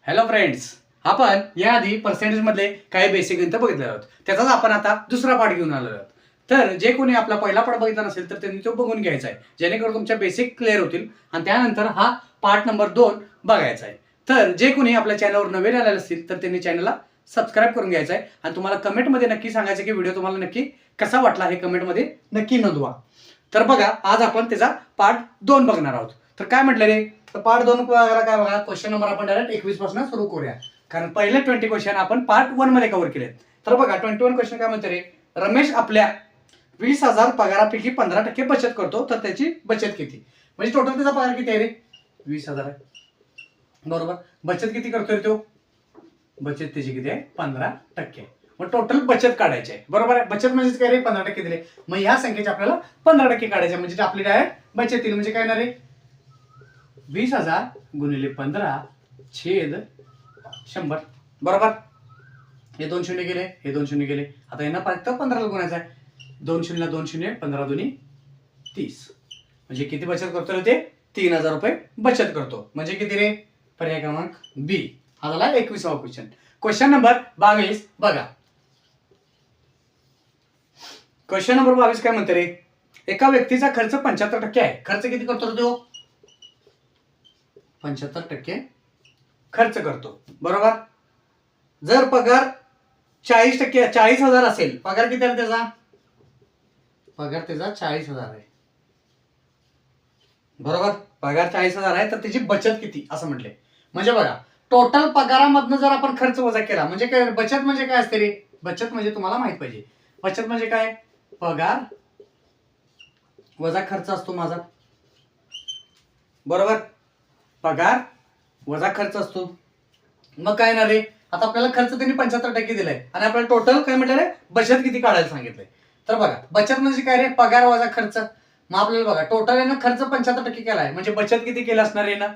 Hello friends, आपण याआधी percentage मधले काही बेसिक गणित बघितले आहोत. त्याचाच आपण आता दुसरा पाठ घेऊन आलो आहोत. तर जे कोणी आपला पहिला पाठ बघितला नसेल तर त्यांनी तो बघून घ्यायचा आहे, जेणेकरून तुमच्या बेसिक क्लिअर होतील आणि त्यानंतर हा पार्ट नंबर 2 बघायचा आहे. तर जे कोणी आपल्या चॅनलवर नवीन आलेले असतील तर त्यांनी चॅनलला सबस्क्राईब करून घ्यायचा आहे आणि तुम्हाला कमेंटमध्ये नक्की सांगायचं की व्हिडिओ तुम्हाला नक्की कसा वाटला हे कमेंटमध्ये नक्की नोंदवा. तर बघा, आज आपण त्याचा पार्ट 2 बघणार आहोत. तर काय म्हटलं रे, तर पार्ट 2 काय बघा, क्वेश्चन नंबर आपण डायरेक्ट 21 पासून सुरू करूया, कारण पहिले 20 क्वेश्चन आपण पार्ट 1 मध्ये कव्हर केले. तर बघा 21 क्वेश्चन काय म्हणते रे, रमेश आपल्या 20,000 पगारापैकी 15% बचत करतो, तर त्याची बचत किती? म्हणजे टोटल त्याचा पगार किती आहे रे? 20,000 आहे, बरोबर. बचत किती करतोय तो? बचत त्याची किती आहे? 15%. मग टोटल बचत काढायची आहे, बरोबर आहे. बचत म्हणजे काय रे? 15% दिले. मग या संख्येचे आपल्याला 15% काढायचे, म्हणजे आपली डायरेक्ट बचत येईल. म्हणजे काय ना रे, 20,000 गुणिले 15 छेद 100, बरोबर. हे 2 शून्य गेले, हे 2 शून्य गेले. आता यांना फक्त 15 गुणायचं आहे. 2 शून्य 2 शून्य, 15 दुनी 30. म्हणजे किती बचत करतो रे ते? 3,000 रुपये बचत करतो. म्हणजे किती रे? पर्याय क्रमांक बी. हा झाला 21वा क्वेश्चन. क्वेश्चन नंबर 22 बघा. क्वेश्चन नंबर 22 काय म्हणते रे, एका व्यक्तीचा खर्च 75% आहे. खर्च किती करतो रे तो? 75% खर्च करतो, बरोबर. जर पगार 40% 40,000 असेल, पगार किती आहे त्याचा? पगार त्याचा 40,000 आहे, बरोबर. पगार 40,000 आहे, तर त्याची बचत किती असं म्हटले. म्हणजे बघा, टोटल पगारामधनं जर आपण खर्च वजा केला, म्हणजे काय बचत म्हणजे काय असते रे? बचत म्हणजे तुम्हाला माहित पाहिजे, बचत म्हणजे काय? पगार वजा खर्च असतो माझा, बरोबर. पगार वजा खर्च असतो. मग काय ना रे, आता आपल्याला खर्च त्यांनी 75% दिलाय आणि आपल्याला टोटल काय म्हटलं रे, बचत किती काढायला सांगितलंय. तर बघा, बचत म्हणजे काय रे? पगार वजा खर्च. मग आपल्याला बघा, टोटल आहे ना, खर्च 75% केलाय, म्हणजे बचत किती केला असणार आहे ना?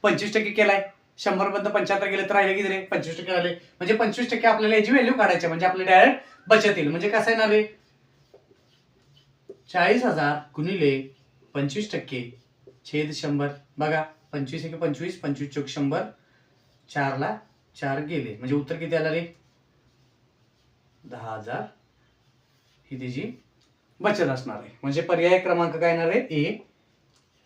25% केलाय. 100 मधनं 75 गेले तर राहिले किती रे? 25% राहिले. म्हणजे 25% आपल्याला याची व्हॅल्यू काढायची, म्हणजे आपल्याला डायरेक्ट बचत येईल. म्हणजे कसं येणार रे, 40,000 गुणिले 25% छेद 100. बघा, 25 1 25, 25 चौक 100, 4 ला 4 गेले, म्हणजे उत्तर किती आलं रे? 10,000 ही त्याची बचत असणार आहे. म्हणजे पर्याय क्रमांक काय येणार आहे? ए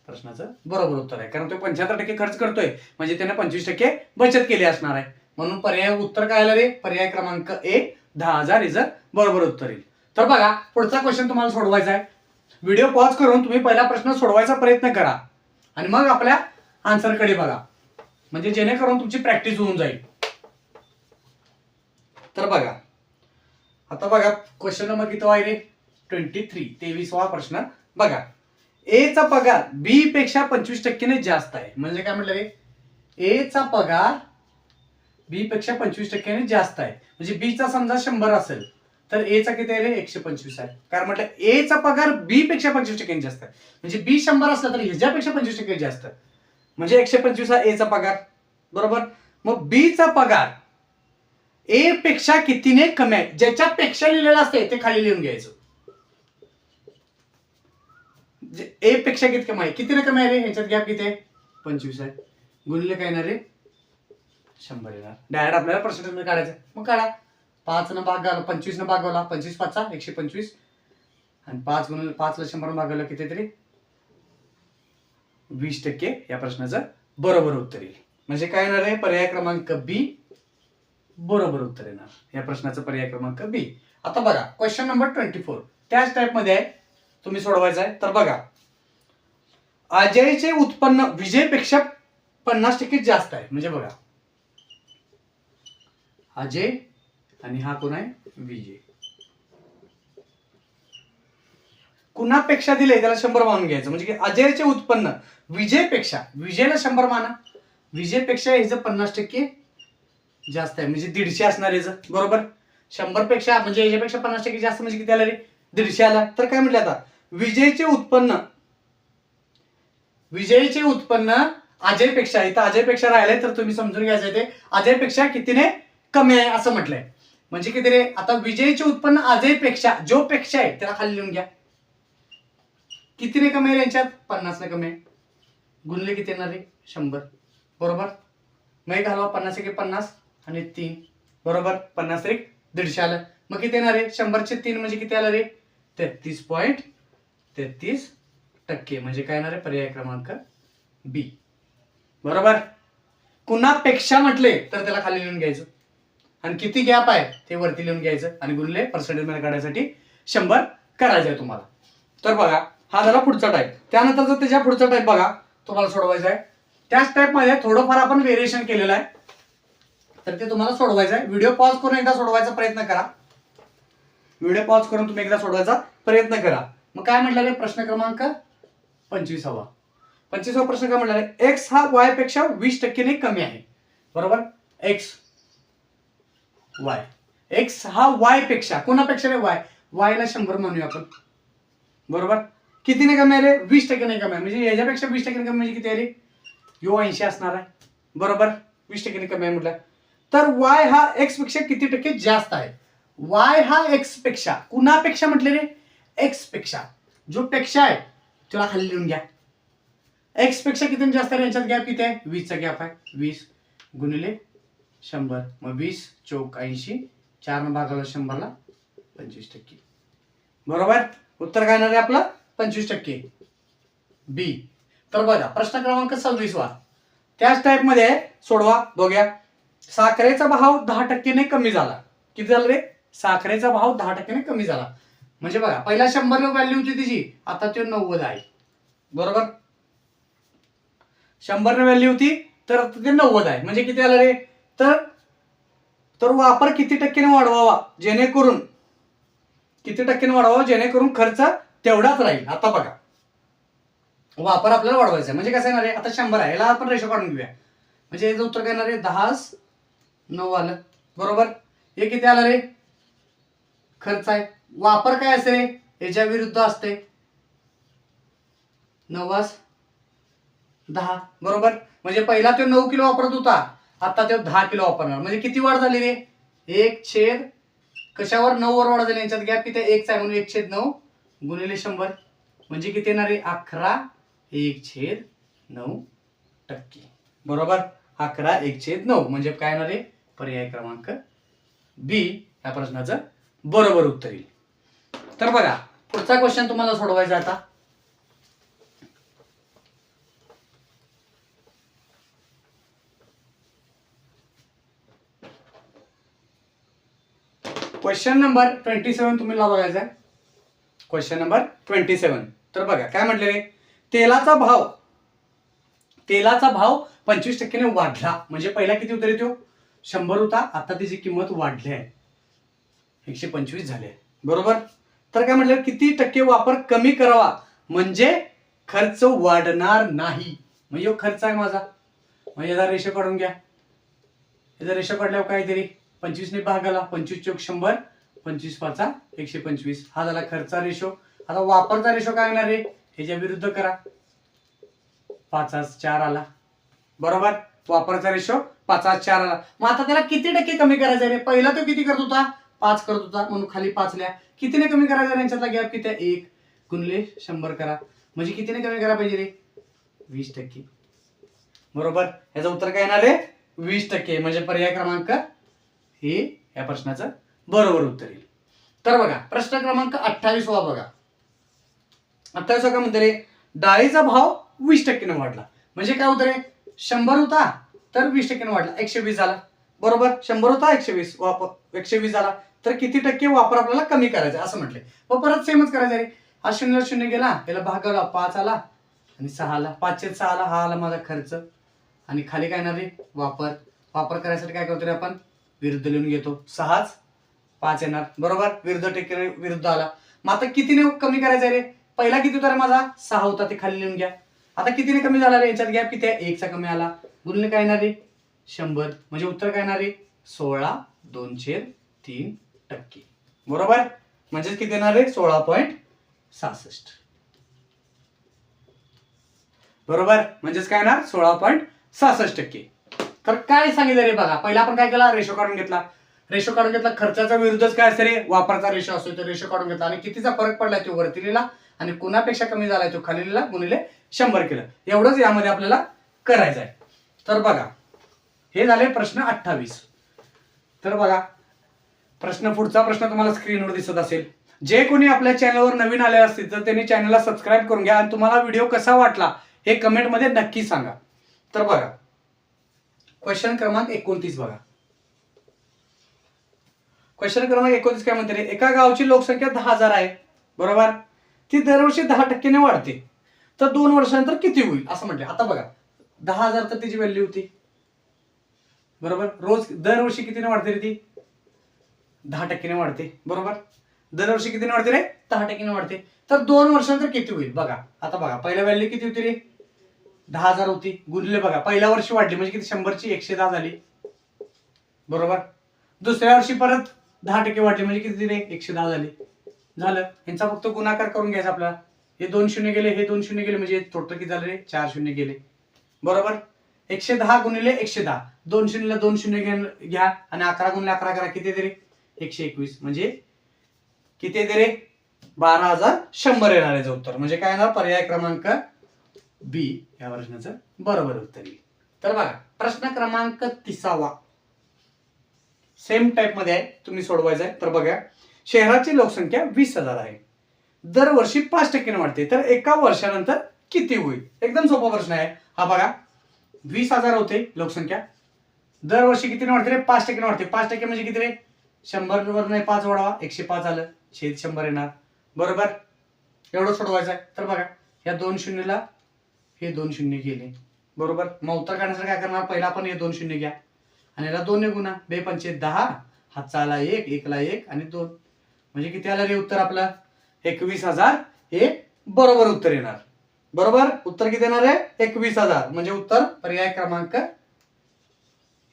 प्रश्नाचं बरोबर उत्तर आहे, कारण तो 75% खर्च करतोय, म्हणजे त्याने 25% बचत केली असणार आहे. म्हणून पर्याय उत्तर काय आलं रे? पर्याय क्रमांक ए 10,000 इज बरोबर उत्तर येईल. तर बघा, पुढचा क्वेश्चन तुम्हाला सोडवायचा आहे. व्हिडिओ पॉज करून तुम्ही पहिला प्रश्न सोडवायचा प्रयत्न करा आणि मग आपल्या आन्सर कडे बघा, म्हणजे जेणेकरून तुमची प्रॅक्टिस होऊन जाईल. तर बघा, आता बघा क्वेश्चन नंबर किती आहे रे? 23, 23वा प्रश्न बघा. ए चा पगार बी पेक्षा 25% ने जास्त आहे. म्हणजे काय म्हटलं रे, ए चा पगार बी पेक्षा 25% ने जास्त आहे. म्हणजे बी चा समजा 100 असेल, तर ए चा किती आहे रे? 125 आहे. कारण म्हटलं ए चा पगार बी पेक्षा 25% जास्त आहे, म्हणजे बी 100 असला तर ह्याच्यापेक्षा 25% जास्त, म्हणजे 125 हा ए चा पगार, बरोबर. मग बी चा पगार ए पेक्षा कितीने कमी आहे? ज्याच्यापेक्षा लिहिलेलं असते ते खाली लिहून घ्यायचं. ए पेक्षा किती कमी आहे? कितीने कमी आहे रे? ह्याच्यात गॅप किती आहे? 25 आहे. गुणिले काय येणार रे? 100 येणार. डायरेक्ट आपल्याला पर्सेंटेज काढायचं. मग काढा. 5 न भाग घाला, 25 न भाग घाला, 25 5 125 आणि 5 गुणिले 5 ला 100 भागवलं किती तरी 20% या प्रश्नाचं बरोबर उत्तर येईल. म्हणजे काय येणार आहे? पर्याय क्रमांक बी बरोबर उत्तर येणार या प्रश्नाचं, पर्याय क्रमांक बी. आता बघा क्वेश्चन नंबर 24 त्याच टाइप मध्ये आहे, तुम्ही सोडवायचं आहे. तर बघा, अजयचे उत्पन्न विजयपेक्षा 50% जास्त आहे. म्हणजे बघा, अजय आणि हा कोण आहे? विजय. कुणापेक्षा दिले त्याला 100 मानून घ्यायचं, म्हणजे की अजयचे उत्पन्न विजयपेक्षा, विजयला 100 माना, विजयपेक्षा हिचं 50% जास्त आहे, म्हणजे 150 असणार याचं, बरोबर. 100 पेक्षा म्हणजे याच्यापेक्षा 50% जास्त, म्हणजे किती आला रे? 150 आला. तर काय म्हटलं आता, विजयचे उत्पन्न अजयपेक्षा, इथं अजयपेक्षा राहिलंय, तर तुम्ही समजून घ्यायचं ते अजयपेक्षा कितीने कमी आहे असं म्हटलंय. म्हणजे किती रे? आता विजयचे उत्पन्न अजयपेक्षा, जो पेक्षा आहे त्याला खाली लिहून घ्या. कितीने कमी आहे यांच्यात? 50 ने कमी आहे. गुणले किती येणार रे? 100, बरोबर. मग एक हलवा 50 एके 50 आणि 3 बरोबर 50 एक 150 आलं. मग किती येणार आहे 100चे 3 म्हणजे किती आलं रे 33.33% म्हणजे काय येणार आहे पर्याय क्रमांक बी. बरोबर. कुणापेक्षा म्हटले तर त्याला खाली लिहून घ्यायचं आणि किती गॅप आहे ते वरती लिहून घ्यायचं आणि गुणले पर्सेंटेज मध्ये काढायसाठी 100 करायचं आहे तुम्हाला. तर बघा हा झाला पुढचा टाईप. त्यानंतर त्याच्या पुढचा टाईप बघा तुम्हाला सोडवायचा आहे. त्याच टाईप मध्ये थोडंफार आपण व्हेरिएशन केलेलं आहे तर ते तुम्हाला सोडवायचं आहे. व्हिडिओ पॉज करून एकदा सोडवायचा प्रयत्न करा. व्हिडिओ पॉज करून तुम्ही एकदा सोडवायचा प्रयत्न करा. मग काय म्हटलं रे प्रश्न क्रमांक 25वा. 25वा प्रश्न काय म्हटलं रे एक्स हा वाय पेक्षा 20% कमी आहे. बरोबर. X Y. एक्स हा वाय पेक्षा कोणापेक्षा रे वाय. वायला 100 म्हणूया आपण. बरोबर. कितीने कमी आहे रे 20% कमी आहे. म्हणजे याच्यापेक्षा 20% कमी म्हणजे किती आहे रे यो 80 असणार आहे. बरोबर. 20% कमी आहे म्हटलं तर वाय हा एक्स पेक्षा किती टक्के जास्त आहे. वाय हा एक्स पेक्षा कुणापेक्षा म्हटले रे एक्स पेक्षा. जो पेक्षा आहे त्याला खाली लिहून घ्या. एक्स पेक्षा किती जास्त आहे यांच्यात गॅप किती आहे 20 चा गॅप आहे. 20 गुणिले 100 मग 20 चौक 80 4 भागाला 100 ला 25%. बरोबर. उत्तर काय येणार आहे आपलं 25% बी. तर बघा प्रश्न क्रमांक 26वा. त्याच टाईप मध्ये सोडवा बघूया. साखरेचा भाव 10% कमी झाला. किती झाला रे साखरेचा भाव 10% कमी झाला. म्हणजे बघा पहिला 100 व्हॅल्यू होती तिची आता तो 90 आहे. बरोबर. 100 व्हॅल्यू होती तर आता ते 90 आहे. म्हणजे किती आलं रे तर वापर किती टक्क्याने वाढवावा जेणेकरून किती टक्क्याने वाढवावा जेणेकरून खर्च तेवढाच राहील. आता बघा वापर आपल्याला वाढवायचा आहे. म्हणजे कसं येणार आहे आता 100 आहे याला आपण रेशो काढून घेऊया. म्हणजे याचं उत्तर काय येणार आहे 10/9 आलं. बरोबर. हे किती आलं रे खर्च आहे. वापर काय असते रे याच्या विरुद्ध असते 9/10. बरोबर. म्हणजे पहिला तो 9 किलो वापरत होता आता तो 10 किलो वापरणार. म्हणजे किती वाढ झाली रे 1 कशावर 9 वर वाढ झाली. यांच्यात गॅप किती 1 आहे म्हणून 1/9 गुणिले 100 म्हणजे किती येणार आहे 11/1/9%. बरोबर. 11/1/9 म्हणजे काय येणार आहे पर्याय क्रमांक बी या प्रश्नाचं बरोबर उत्तर येईल. तर बघा पुढचा क्वेश्चन तुम्हाला सोडवायचा आता. क्वेश्चन नंबर 27 तुम्हाला बघायचा आहे. Question number 27. तर बघा काय म्हटले रे तेलाचा भाव 25% वाढला. म्हणजे पहिला किती होता रे तो 100 होता आता त्याची किंमत वाढली आहे 125 झाले. बरोबर. तर काय म्हटलं किती टक्के वापर कमी करावा म्हणजे खर्च वाढणार नाही. म्हणजे खर्च आहे माझा. म्हणजे याचा रेशो काढून घ्या. याचा रेशो काढल्यावर काय तरी 25 ने भागाला 25 चौक 100 25 125 हा झाला खर्चा रेशो. आता वापरचा रेशो काय येणार रे ह्याच्या विरुद्ध करा 5/4 आला. बरोबर. वापरचा रेशो 5/4 आला. मग आता त्याला किती टक्के कमी करायचं रे पहिला तो किती करत होता 5 करत होता म्हणून खाली 5 लिहा. कितीने कमी करायचं यांच्यातला गॅप किती आहे 1 गुणिले 100 करा. म्हणजे कितीने कमी करा पाहिजे रे 20%. बरोबर. याचं उत्तर काय येणार आहे 20%. म्हणजे पर्याय क्रमांक हे या प्रश्नाचं बरोबर उत्तर येईल. तर बघा प्रश्न क्रमांक 28वा बघा. 28वा काय म्हणते रे डाळीचा भाव 20% वाढला. म्हणजे काय होतं रे 100 होता तर 20% वाढला 120 झाला. बरोबर. 100 होता 120 वापर 120 झाला तर किती टक्के वापर आपल्याला कमी करायचा असं म्हटले. मग परत सेमच करायचं रे. हा 0 गेला याला भागाला 5 आला आणि 6 आला 5/6 आला. हा आला माझा खर्च आणि खाली काय येणार रे वापर करायसाठी काय करतो रे आपण विरुद्ध लिहून घेतो 6/5 येणार. बरोबर. विरुद्ध आला. मग आता कितीने कमी करायचं रे पहिला किती होता रे माझा 6 होता ते खाली लिहून घ्या. आता कितीने कमी झाला रे याच्यात गॅप किती आहे 1 चा कमी आला गुणिले काय येणार रे 100 म्हणजे उत्तर काय येणार रे 16/2/3%. बरोबर. म्हणजे किती येणार रे 16.66. बरोबर. म्हणजेच काय येणार 16.66%. तर काय सांगितलं रे बघा पहिला आपण काय केला रेशो काढून घेतला. खर्चाचा विरुद्धच काय असते रे वापराचा रेशो असतो तो रेशो काढून घेतला आणि कितीचा फरक पडलाय तो वरती लिहिला आणि कोणापेक्षा कमी झालाय तो खाली लिहिला गुणिले 100 केलं. एवढंच यामध्ये आपल्याला करायचं आहे. तर बघा हे झाले प्रश्न 28. तर बघा पुढचा प्रश्न तुम्हाला स्क्रीनवर दिसत असेल. जे कोणी आपल्या चॅनलवर नवीन आले असतील तर त्यांनी चॅनलला सबस्क्राईब करून घ्या आणि तुम्हाला व्हिडिओ कसा वाटला हे कमेंटमध्ये नक्की सांगा. तर बघा क्वेश्चन क्रमांक 29 बघा. क्वेश्चन क्रमांक 29 काय म्हणते, एका गावची लोकसंख्या 10,000 आहे, बरोबर, ती दरवर्षी 10% वाढते, तर 2 वर्षानंतर किती होईल असं म्हटलं. आता बघा 10,000 तर तिची व्हॅल्यू होती, बरोबर. रोज दरवर्षी कितीने वाढते रे ती? 10% वाढते, बरोबर. दरवर्षी कितीने वाढते रे? 10% वाढते. तर 2 वर्षानंतर किती होईल बघा. आता बघा पहिल्या व्हॅल्यू किती होती रे? 10,000 होती. गुणले बघा पहिल्या वर्षी वाढली म्हणजे किती? 100ची 110 झाली, बरोबर. दुसऱ्या वर्षी परत 10% वाढली म्हणजे किती रे? 110 झाली. झालं. यांचा फक्त गुणाकार करून घ्यायचा आपल्याला. हे 2 शून्य गेले, हे 2 शून्य गेले म्हणजे टोटल किती झाले रे? 4 शून्य गेले, बरोबर. 110 गुणिले 110, 2 शून्यला 2 शून्य घ्या आणि 11 गुणिले 11 करा, किती येते रे? 121. म्हणजे किती येते रे? 12,100 येणार आहे उत्तर. म्हणजे काय येणार? पर्याय क्रमांक बी या प्रश्नाचं बरोबर उत्तर येईल. तर बघा प्रश्न क्रमांक 30 सेम टाइप मध्ये आहे, तुम्ही सोडवायचा आहे. तर बघा शहराची लोकसंख्या 20,000 आहे, दरवर्षी 5% वाढते, तर एका वर्षानंतर किती होईल? एकदम सोपा प्रश्न आहे हा. बघा 20,000 होते लोकसंख्या, दरवर्षी कितीने वाढते रे? 5% वाढते. 5% म्हणजे किती रे? 100 वर नाही 5 वाढवा, 105 आलं, छेद 100 येणार, बरोबर. एवढं सोडवायचं आहे. तर बघा या 2 शून्यला हे 2 शून्य गेले, बरोबर. मग उत्तर काढण्यासाठी काय करणार? पहिला आपण हे 2 शून्य घ्या आणि याला 2 ने गुणा, 2 पंचे 10, हातचा आला 1, 1 ला 1 आणि 2, म्हणजे किती आलं रे उत्तर आपलं? 21,000 हे बरोबर उत्तर येणार, बरोबर. उत्तर किती येणार आहे? 21,000. म्हणजे उत्तर पर्याय क्रमांक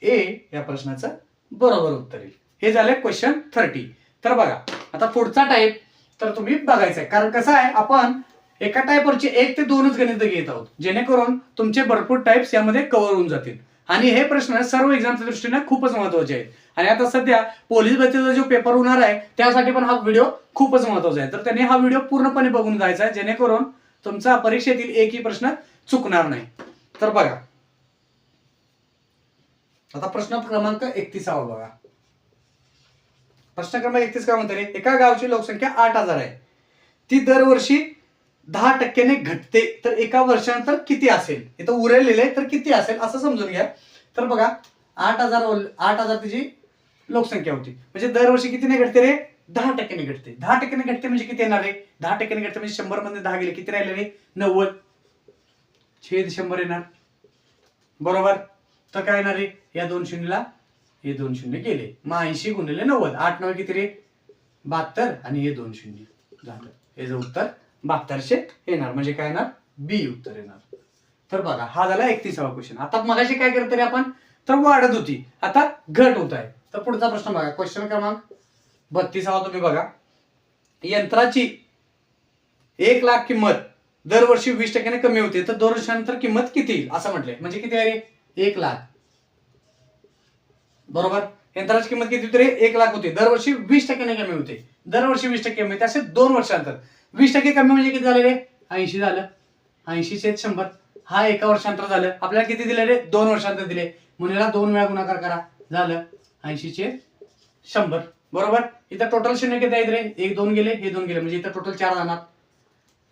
ए या प्रश्नाचं बरोबर उत्तर येईल. हे झाले क्वेश्चन 30. तर बघा आता पुढचा टाईप तर तुम्ही बघायचा आहे, कारण कसं आहे आपण एका टाईपवरचे 1 ते 2च गणित घेत आहोत, जेणेकरून तुमचे भरपूर टाइप्स यामध्ये कव्हर होऊन जातील. आणि हे प्रश्न सर्व एक्झामच्या दृष्टीने खूपच महत्वाचे आहेत. आणि आता सध्या पोलीस भरतीचा जो पेपर होणार आहे त्यासाठी पण हा व्हिडिओ खूपच महत्वाचा आहे. तर त्यांनी हा व्हिडिओ पूर्णपणे बघून जायचा आहे, जेणेकरून तुमचा परीक्षेतील एकही प्रश्न चुकणार नाही. तर बघा आता प्रश्न क्रमांक 31 बघा. प्रश्न क्रमांक 31 काय म्हणते रे? एका गावची लोकसंख्या 8,000 आहे, ती दरवर्षी 10% घटते, तर एका वर्षानंतर किती असेल? इथं उरलेले तर किती असेल असं समजून घ्या. तर बघा 8,000 तिची लोकसंख्या होती, म्हणजे दरवर्षी कितीने घटते रे? 10% घटते. 10% घटते म्हणजे किती येणार रे? 10% घटते म्हणजे 100 मध्ये 10 गेले, किती राहिले रे? 90, छेद 100 येणार, बरोबर. तर काय येणार रे? या 2 शून्यला हे 2 शून्य गेले, मग 80 गुणिले 90, 8 9 किती रे? 72 आणि हे 2 शून्य झालं. याचं उत्तर 7200 येणार, म्हणजे काय येणार? बी उत्तर येणार. तर बघा हा झाला 31वा क्वेश्चन. आता मगाशी काय करतो रे आपण? तर वाढत होती, आता घट होत आहे. तर पुढचा प्रश्न बघा, क्वेश्चन क्रमांक 32 तुम्ही बघा. यंत्राची 1 लाख किंमत दरवर्षी 20% कमी होते, तर 2 वर्षानंतर किंमत किती येईल असं म्हटलंय. म्हणजे किती आहे रे? 1 लाख, बरोबर. यंत्राची किंमत किती होती रे? 1 लाख होती, दरवर्षी 20% कमी होते. दरवर्षी 20% कमी होते, असे 2 वर्षानंतर 20% कमी म्हणजे किती झाले रे? 80 झालं. 80 छेद 100, हा एका वर्षानंतर झालं. आपल्याला किती दिले रे? 2 वर्षानंतर दिले, म्हणून याला 2 वेळा गुणाकार करा, झालं 80 छेद 100, बरोबर. इथं टोटल शून्य किती आहेत रे? 1 2 गेले, हे 2 गेले, म्हणजे इथं टोटल 4 जाणार,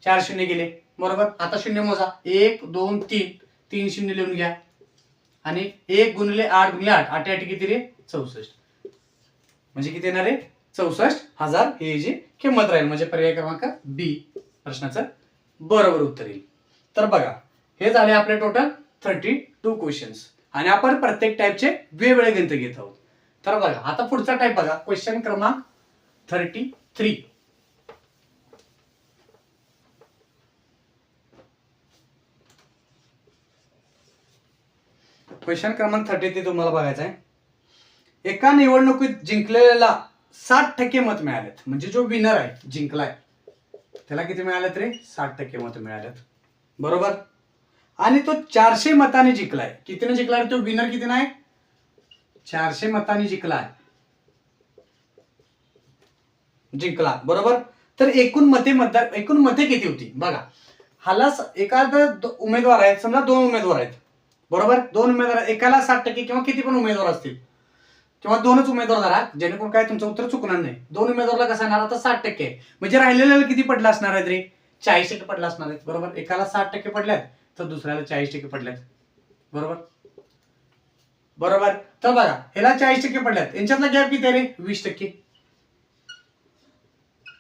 4 शून्य गेले, बरोबर. आता शून्य मोजा, 1 2 3, 3 शून्य लिहून घ्या आणि 1 गुणिले 8 गुणिले 8, 8 8 किती रे? 64, म्हणजे किती येणार रे? 64,000 ही जी किंमत राहील. म्हणजे पर्याय क्रमांक बी प्रश्नाचं बरोबर उत्तर येईल. तर बघा हे झाले आपले टोटल 32 क्वेश्चन्स आणि आपण प्रत्येक टाईपचे वेगवेगळे गणित घेत आहोत. तर बघा आता पुढचा टाईप बघा, क्वेश्चन क्रमांक 33. क्वेश्चन क्रमांक 33 तुम्हाला बघायचा आहे. एका निवडणुकीत जिंकलेला 60% मत मिळालेत, म्हणजे जो विनर आहे जिंकलाय त्याला किती मिळालेत रे? 60% मत मिळालेत, बरोबर. आणि तो 400 मतांनी जिंकलाय. कितीने जिंकलाय तो विनर? किती नाही? 400 मतांनी जिंकला, बरोबर. तर एकूण मते किती होती बघा. हाला एखादा उमेदवार आहे, समजा 2 उमेदवार आहेत, बरोबर. 2 उमेदवार, एकाला 60% किंवा किती पण उमेदवार असतील किंवा 2च उमेदवार धरा, जेणेकरून काय तुमचं उत्तर चुकणार नाही. 2 उमेदवारला कसं येणार आता 60% आहे. म्हणजे राहिलेल्याला किती पडलं असणार आहे रे? 40% पडलं असणार आहे. बरोबर. एकाला 60% पडल्यात तर दुसऱ्याला 40% पडल्यात. बरोबर. बरोबर. तर बघा ह्याला 40% पडल्यात, यांच्यातला गॅप किती आहे रे? 20%.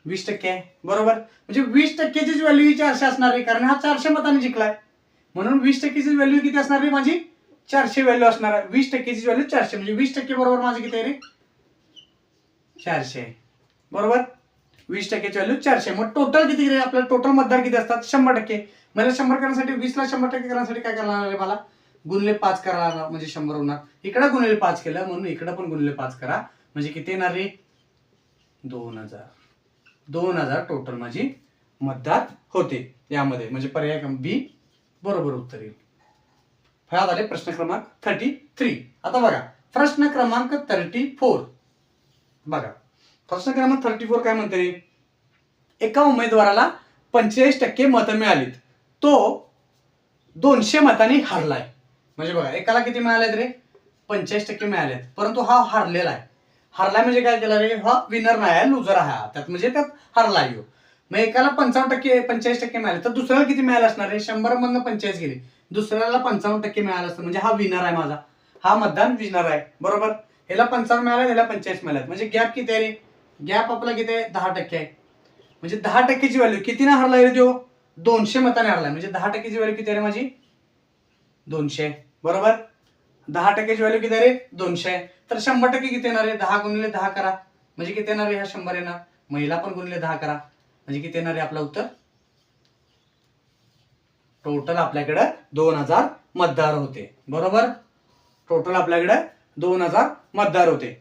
20% आहे. बरोबर. म्हणजे 20%चीच व्हॅल्यू 400 असणार आहे, कारण हा 400 मतांनी जिंकलाय. म्हणून 20%ची व्हॅल्यू किती असणार रे माझी? 400 व्हॅल्यू असणार आहे. 20%ची व्हॅल्यू 400, म्हणजे 20% बरोबर माझं किती आहे रे? 400 आहे. बरोबर. 20%ची व्हॅल्यू 400. मग टोटल किती रे? आपल्याला टोटल मतदार किती असतात? 100%. मला 100 करण्यासाठी 20ला 100% करण्यासाठी काय करणार आहे? मला गुणिले 5 करायला, म्हणजे 100 होणार. इकडे गुणिले 5 केलं म्हणून इकडे पण गुणिले 5 करा, म्हणजे किती येणार रे? 2000. 2000 टोटल माझी मतदार होते यामध्ये, म्हणजे पर्याय बी बरोबर उत्तर येईल. हा झाले प्रश्न क्रमांक 33. आता बघा प्रश्न क्रमांक 34. बघा प्रश्न क्रमांक 34 काय म्हणते? एका उमेदवाराला 45% मतं मिळालीत, तो 200 मतांनी हारलाय. म्हणजे बघा एकाला किती मिळालेत रे? 45% मिळालेत, परंतु हा हारलेला आहे. हारलाय म्हणजे काय केलं रे? हा विनर नाही आहे, लुजर आहे त्यात, म्हणजे त्यात हारला आहे. मग एकाला 45% मिळाले, तर दुसऱ्याला किती मिळाले असणार आहे? 100 मधनं 45 गेले, दुसऱ्याला 55% मिळालं असतं, म्हणजे हा विनर आहे माझा, हा मतदान विनर आहे. बरोबर. ह्याला 55 मिळाले, ह्याला 45 मिळाले, म्हणजे गॅप किती आहे रे? गॅप आपला किती आहे? 10% आहे. म्हणजे 10%ची व्हॅल्यू किती ना हरलाय रे तो? 200 मताने हरलाय, म्हणजे 10%ची व्हॅल्यू किती आहे रे माझी? 200. बरोबर. 10%ची व्हॅल्यू किती आहे रे? 200 आहे. तर 100% किती येणार आहे? 10 गुणिले 10 करा, म्हणजे किती येणार आहे? हा 100 येणार. महिला पण गुणिले 10 करा, म्हणजे किती येणार आहे आपलं उत्तर? टोटल आपल्याकडे 2000 मतदार होते. बरोबर. टोटल आपल्याकडे 2000 मतदार होते.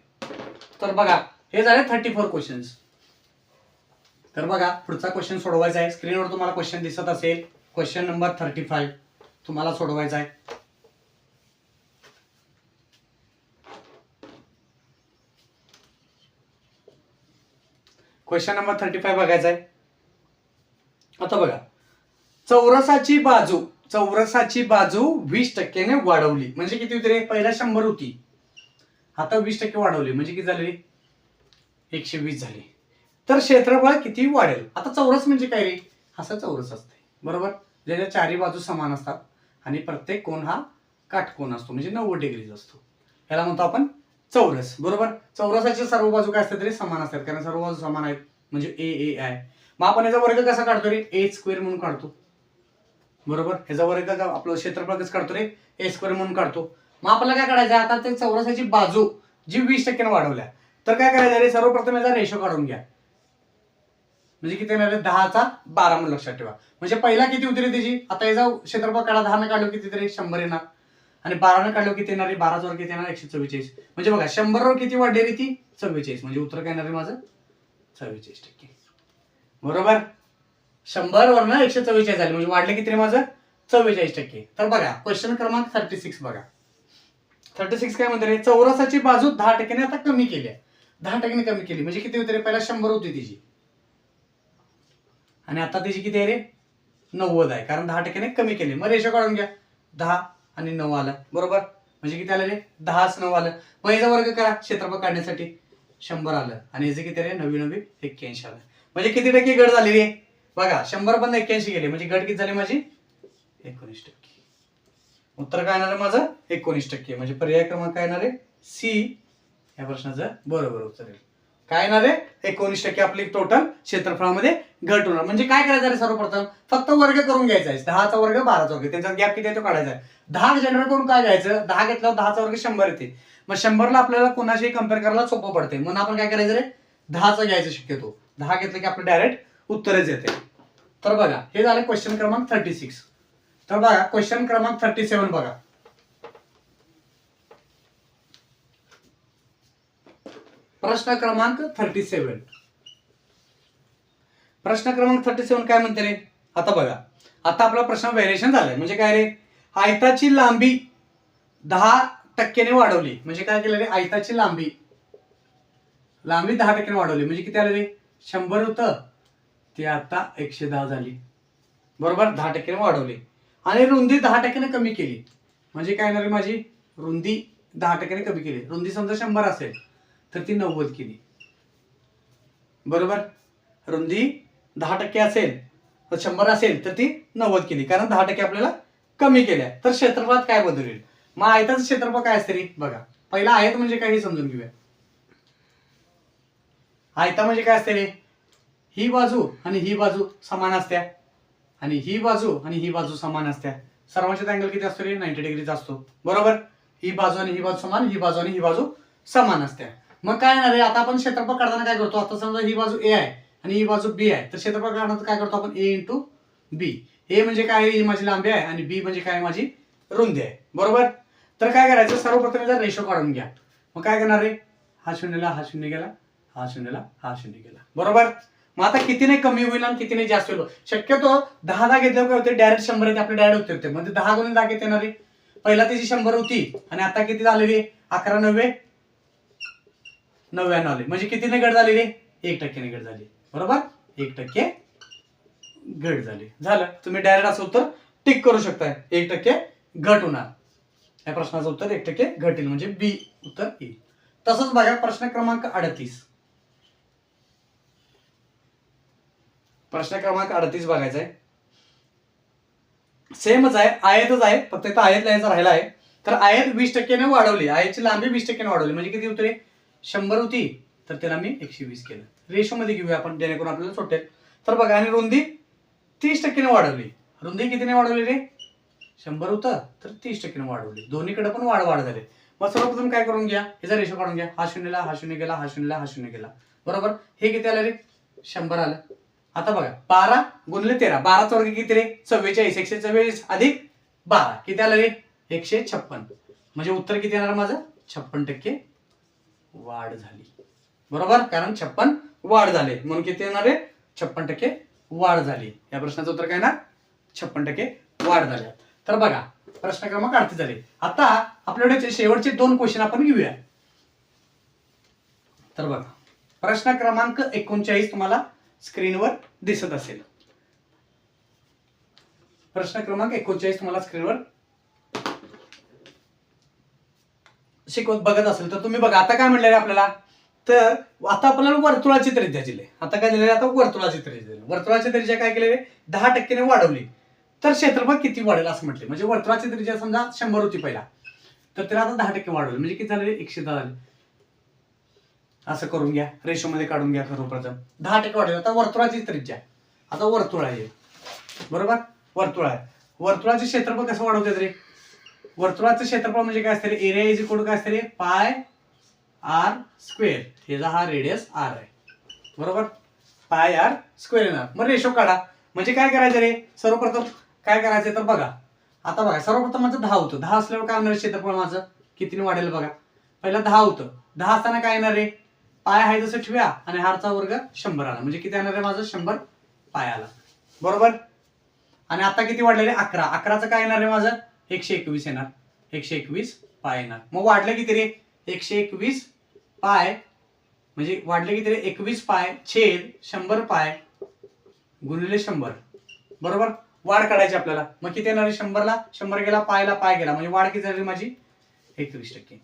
तर बघा हे झाले 34 क्वेश्चन्स. तर बघा पुढचा क्वेश्चन सोडवायचा आहे. स्क्रीनवर तुम्हाला क्वेश्चन दिसत असेल. क्वेश्चन नंबर 35 तुम्हाला सोडवायचा आहे. क्वेश्चन नंबर 35 बघायचा आहे. आता बघा चौरसाची बाजू 20%ने वाढवली, म्हणजे किती होती रे? पहिला 100 होती, आता 20% वाढवली, म्हणजे किती झाली? 120 झाली. तर क्षेत्रफळ किती वाढेल? आता चौरस म्हणजे काय रे? असा चौरस असते. बरोबर. ज्याच्या चारी बाजू समान असतात आणि प्रत्येक कोण हा काटकोन असतो, म्हणजे 90 डिग्रीज असतो, याला म्हणतो आपण चौरस. बरोबर. चौरसाच्या सर्व बाजू काय असतात रे? समान असतात, कारण सर्व बाजू समान आहेत, म्हणजे ए आहे. मग आपण याचा वर्ग कसा काढतो रे? ए स्क्वेअर म्हणून काढतो. बरोबर. ह्याचा वर्ग आपलं क्षेत्रफळ कसं काढतो रे? ए स्क्वेअर म्हणून काढतो. मग आपल्याला काय काढायचं? आता ते चौरसाची बाजू जी 20%ने वाढवल्या, तर काय करायचं रे? सर्वप्रथम याचा रेशो काढून घ्या, म्हणजे किती येणार आहे? 10^12 म्हणून लक्षात ठेवा. म्हणजे पहिला किती होती रे त्याची? आता याचा क्षेत्रफळ काढा, 10 काढलो किती तरी 100 येणार, आणि 12 काढलो किती येणार? 12 वर किती येणार? 144. म्हणजे बघा 100 वर किती वाढली रे ती? 44. म्हणजे उत्तर काय येणार आहे माझं? 44%. बरोबर. 100 वरनं 144 झाले, म्हणजे वाढले किती रे माझं? 44%. तर बघा क्वेश्चन क्रमांक 36 बघा. 36 काय म्हणते रे? चौरसाची बाजू 10%ने आता कमी केली आहे. 10%ने कमी केली, म्हणजे किती होते रे? पहिला 100 होती तिची, आणि आता त्याची किती आहे रे? 90 आहे, कारण 10%ने कमी केली. मग रेशो काढून घ्या, 10 आणि 9 आलं. बरोबर. म्हणजे किती आलं रे? 10 9 आलं. मग याचा वर्ग करा क्षेत्रफळ काढण्यासाठी, 100 आलं, आणि याचं किती रे? 99 81 आलं. म्हणजे किती टक्के घट झाली रे? बघा 100 पण 81 गेले, म्हणजे घट किती झाली माझी? 19%. उत्तर काय येणार आहे माझं? 19%. म्हणजे पर्याय क्रमांक काय येणार आहे? सी या प्रश्नाचं बरोबर उत्तर येईल. काय येणार आहे? 19% आपली टोटल क्षेत्रफळामध्ये घट होणार. म्हणजे काय करायचं रे? सर्वप्रथम फक्त वर्ग करून घ्यायचा आहे. 10चा वर्ग 12चा वर्ग, त्यांचा गॅप किती आहे तो काढायचा आहे. 10 जनरल करून काय घ्यायचं? 10 घेतल्यावर 10चा वर्ग 100 येते. मग 100ला आपल्याला कोणाशी कम्पेअर करायला सोपं पडते, म्हणून आपण काय करायचं रे? 10चा घ्यायचं शक्यतो. 10 घेतलं की आपलं डायरेक्ट उत्तरच येते. तर बघा हे झालं क्वेश्चन क्रमांक 36. तर बघा क्वेश्चन क्रमांक 37 बघा. प्रश्न क्रमांक 37. प्रश्न क्रमांक 37 काय म्हणते रे? आता बघा आता आपला प्रश्न व्हेरिएशन झालाय, म्हणजे काय रे? आयताची लांबी 10%ने वाढवली, म्हणजे काय केलं रे? आयताची लांबी 10%ने वाढवली, म्हणजे किती आलं रे? 100 होतं ते आता 110 झाली. बरोबर. 10%ने वाढवली, आणि रुंदी 10%ने कमी केली, म्हणजे काय येणार आहे माझी रुंदी 10% कमी केली. रुंदी समजा 100 असेल तर ती 90 केली. बरोबर. रुंदी 10% असेल तर 100 असेल तर ती 90 केली, कारण 10% आपल्याला कमी केल्या. तर क्षेत्रफळात काय बदल होईल? मग आयताचं क्षेत्रफळ काय असते रे? बघा, पहिला आयत म्हणजे काय हे समजून घेऊया. आयता म्हणजे काय असते रे? ही बाजू आणि ही बाजू समान असत्या, आणि ही बाजू आणि ही बाजू समान असत्या. सर्वांचा अँगल किती असतो रे? 90 डिग्रीचा असतो. बरोबर. ही बाजू आणि ही बाजू समान, ही बाजू आणि ही बाजू समान असत्या. मग काय येणार आहे? आता आपण क्षेत्रफळ काढताना काय करतो? आता समजा ही बाजू ए आहे आणि ही बाजू बी आहे, तर क्षेत्रफळ काढताना काय करतो आपण? ए इंटू बी. ए म्हणजे काय? ही माझी लांबी आहे, आणि बी म्हणजे काय? माझी रुंदी आहे. बरोबर. तर काय करायचं? सर्वप्रथम याचा रेशो काढून घ्या. मग काय करणार रे? हा शून्यला हा शून्य गेला, हा शून्यला हा शून्य गेला. बरोबर. मग आता कितीने कमी होईल आणि कितीने जास्त होईल? शक्यतो 10 घेतल्यावर काय होते? डायरेक्ट 100 येते, आपले डायरेक्ट उत्तर येते. म्हणजे 10 गुणिले 10 किती येणार रे? पहिला त्याची 100 होती आणि आता किती झालेली? 11 9 99 आले. म्हणजे कितीने घट झाली रे? 1% घट झाली. बरोबर. 1% घट झाली. झालं. तुम्ही डायरेक्ट असं उत्तर टिक करू शकताय. 1% घट होणार. या प्रश्नाचं उत्तर 1% घट येईल, म्हणजे बी उत्तर येईल. तसंच बघा प्रश्न क्रमांक 38. प्रश्न क्रमांक 38 बघायचा आहे. सेमच आहे, आयतच आहे, फक्त इथं आयत लिहायचा राहिला आहे. तर आयत 20% वाढवली, आयतची लांबी 20% वाढवली, म्हणजे किती होते? 100 होती तर त्याला मी 120 केलं. रेशो मध्ये घेऊया आपण, जेणेकरून आपल्याला सुटेल. तर बघा, आणि रुंदी 30% वाढवली. रुंदी कितीने वाढवली रे? 100 होतं तर 30% वाढवली. दोन्हीकडे पण वाढ झाली. मग सर्वप्रथम काय करून घ्या? याचा रेशो काढून घ्या. हा शून्यला हा शून्य गेला, हा शून्यला हा शून्य गेला. बरोबर. हे किती आलं रे? 100 आलं. आता बघा, 12 गुणिले 13, 12चा वर्ग किती रे? 44. 144 अधिक 12 किती आलं रे? 156. म्हणजे उत्तर किती येणार माझं? 56% वाढ झाली. बरोबर. कारण 56 वाढ झाले, म्हणून किती येणार रे? 56% वाढ झाली. या प्रश्नाचं उत्तर काय ना? 56% वाढ झाली. तर बघा, प्रश्न क्रमांक 38 झाले. आता आपल्याकडे शेवटचे 2 क्वेश्चन आपण घेऊया. तर बघा, प्रश्न क्रमांक 39 तुम्हाला स्क्रीनवर दिसत असेल. प्रश्न क्रमांक 39 तुम्हाला स्क्रीनवर शिकवत बघत असेल तर तुम्ही बघा. आता काय म्हणले आपल्याला? तर आता आपल्याला वर्तुळाची त्रिज्या दिली. आता काय दिले? आता वर्तुळाची त्रिज्या दिली. वर्तुळाची त्रिज्या काय केलेली? 10% वाढवली. तर क्षेत्रफळ किती वाढेल असं म्हटले. म्हणजे वर्तुळाची त्रिज्या समजा 100 होती पहिला, तर त्याला आता 10% वाढवली, म्हणजे किती झाले? 110 झाले. असं करून घ्या, रेशो मध्ये काढून घ्या. सर्वप्रथम 10% वाढवली. आता वर्तुळाची त्रिज्या, आता वर्तुळ आहे. बरोबर. वर्तुळ आहे. वर्तुळाचे क्षेत्रफळ कसं वाढवतात रे? वर्तुळाचं क्षेत्रफळ म्हणजे काय असते रे? एरिया इज इक्वल टू काय असते रे? पाय आर स्क्वेअर. ह्याचा हा रेडियस आर आहे. बरोबर. पाय आर स्क्वेअर येणार. मग रेशो काढा. म्हणजे काय करायचं रे? सर्वप्रथम काय करायचं तर बघा, आता बघा, सर्वप्रथम माझं 10 होतं. 10 असल्यावर काय होणार? क्षेत्रफळ माझं कितीने वाढेल बघा. पहिला 10 होतं. 10 असताना काय येणार रे? पाय आहे जसं ठेवूया, आणि हारचा वर्ग 100 आला, म्हणजे किती येणार आहे माझं? 100 पाय आला. बरोबर. आणि आता किती वाढलेले? 11. 11चं काय येणार आहे माझं? 121 येणार. 121 पाय येणार. मग वाढलं किती रे? 121 पाय, म्हणजे वाढले किती रे? 21 पाय छेद 100 पाय गुणिले 100. बरोबर. वाढ काढायची आपल्याला. मग किती येणार आहे? 100ला 100 गेला, पायला पाय गेला, म्हणजे वाढ किती झाली माझी? 21%.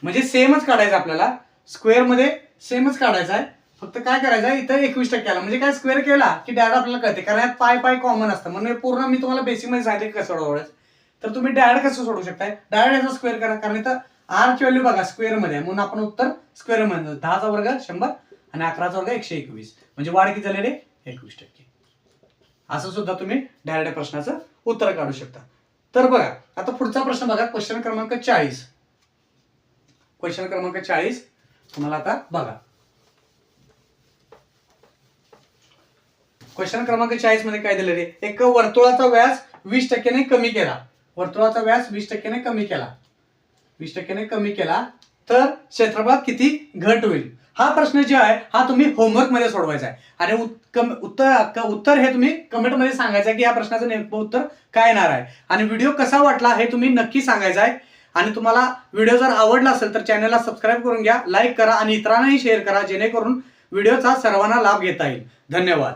म्हणजे सेमच काढायचं आपल्याला. स्क्वेअर मध्ये सेमच काढायचा आहे. फक्त काय करायचं आहे? इथं 21% आला, म्हणजे काय? स्क्वेअर केला की डायरेक्ट आपल्याला कळते, कारण यात पाय पाय कॉमन असतं. म्हणजे पूर्ण मी तुम्हाला बेसिक मध्ये सांगितलं कसं सोडवायचं. तर तुम्ही डायरेक्ट कसं सोडवू शकताय? डायरेक्ट याचा स्क्वेअर करा, कारण इथं आर ची व्हॅल्यू बघा स्क्वेअर मध्ये, म्हणून आपण उत्तर स्क्वेअर मध्ये. 10चा वर्ग 100 आणि 11चा वर्ग 121, म्हणजे वाढ किती झाली रे? 21%. असं सुद्धा तुम्ही डायरेक्ट प्रश्नाचं उत्तर काढू शकता. तर बघा, आता पुढचा प्रश्न बघा, क्वेश्चन क्रमांक 40. क्वेश्चन क्रमांक 40 तुम्हाला आता बघा. क्वेश्चन क्रमांक 40 मध्ये काय दिलं रे? एक वर्तुळाचा व्यास 20% कमी केला. वर्तुळाचा व्यास 20% कमी केला. 20% कमी केला तर क्षेत्रफळात किती घट होईल? हा प्रश्न जो आहे हा तुम्ही होमवर्क मध्ये सोडवायचा आहे, आणि उत्तर हे तुम्ही कमेंट मध्ये सांगायचं आहे की या प्रश्नाचं नेमकं उत्तर काय येणार आहे. आणि व्हिडिओ कसा वाटला हे तुम्ही नक्की सांगायचं आहे. आणि तुम्हाला व्हिडिओ जर आवडला असेल तर चॅनलला सबस्क्राईब करून घ्या, लाईक करा आणि इतरांनाही शेअर करा, जेणेकरून व्हिडिओचा सर्वांना लाभ घेता येईल. धन्यवाद.